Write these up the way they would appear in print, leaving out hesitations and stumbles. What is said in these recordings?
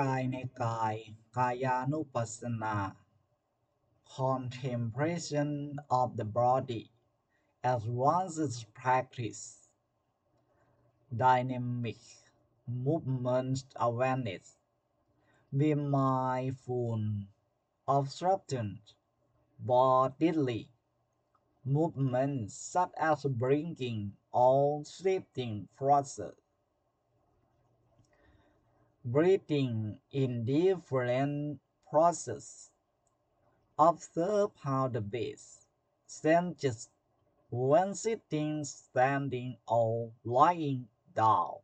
กายในกายกายานุปัสสนา contemplation of the body as one's practice, dynamic movement awareness. Be mindful of certain bodily movements such as blinking or shifting process, breathing in different processes. Observe how the base changes when sitting, standing, or lying down.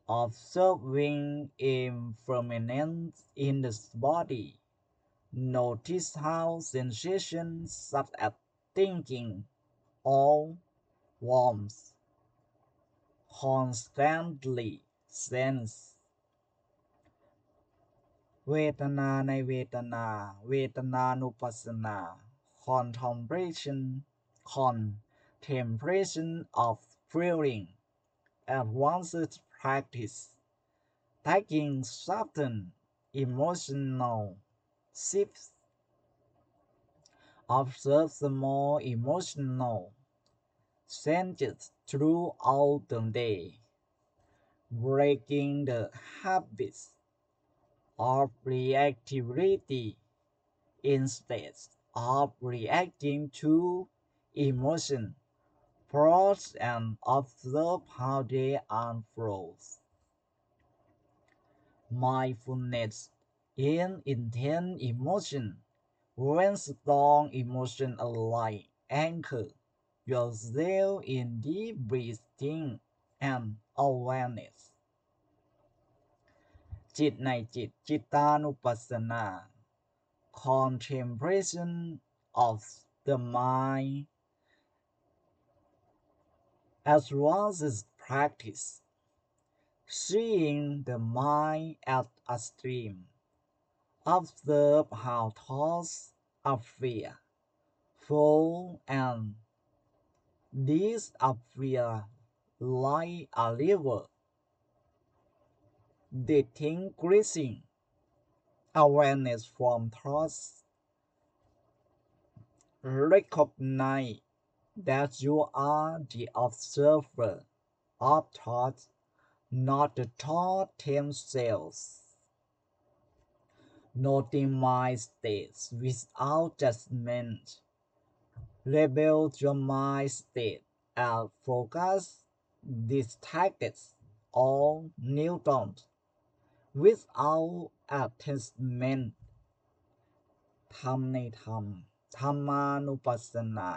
Observing impermanence in the body. Notice how sensations such as thinking or warmth constantly sense เวทนาในเวทนาเวทนานุปัสสนา contemplation of feeling advanced practice taking certain emotional shifts observe small emotional changes throughout the day breaking the habits of reactivity instead of reacting to emotion. Pause and observe how they unfold. Mindfulness in intense emotion. When strong emotion align, anchor yourself in deep breathing and awareness. จิตในจิตจิตานุปัสสนา contemplation of the mind as well as practice seeing the mind as a stream observe how thoughts appear flow and disappear like a river distinguishing awareness from thoughts recognize that you are the observer of thoughts, not the thought themselves. Noting mind states without judgment. Label your mind state as focus, distracted, or neutral without attachment. ธรรมในธรรมธรรมานุปัสสนา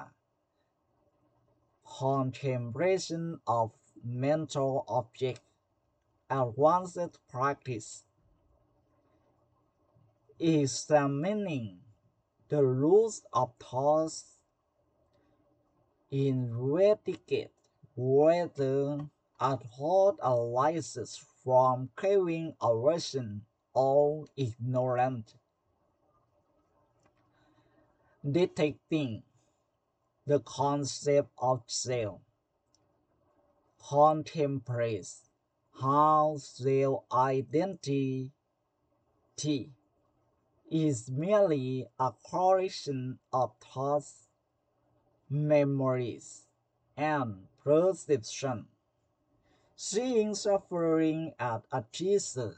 contemplation of mental objects advanced practice examining the roots of thoughts investigate whether a thought arises from craving aversion or ignorance detecting the concept of self contemplates how self-identity is merely a collection of thoughts, memories, and perception. Seeing suffering as a teacher,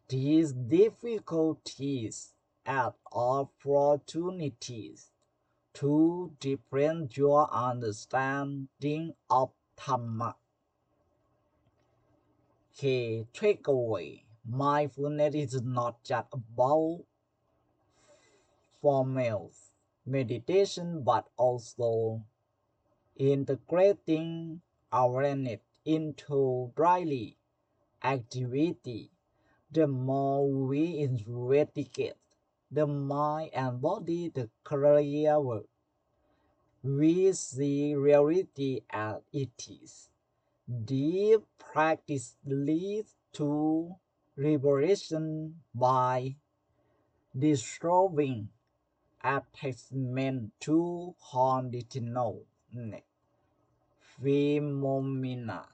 these difficulties as opportunities to deepen your understanding of Dhamma. Key takeaway mindfulness is not just about formal meditation but also integrating awareness into daily activity. The more we investigate the mind and body, the clearer we see reality as it is. Deep practice leads to liberation by dissolving attachment to conditional phenomena.